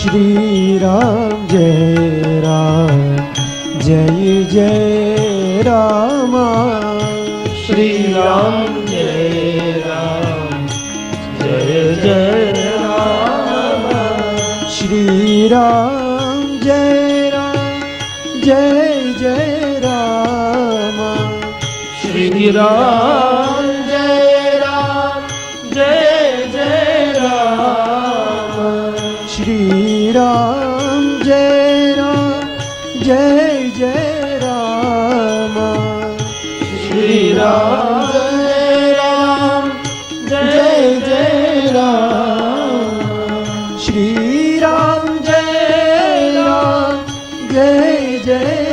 Shri Ram Jai Jai Ram Shri Ram Jai Jai Ram Shri Ram Jai Jai Ram Shri Ram Jai Jai Ram Shri Ram Jai Jai Ram Shri Ram Jai Ram Shri Ram Jai Jai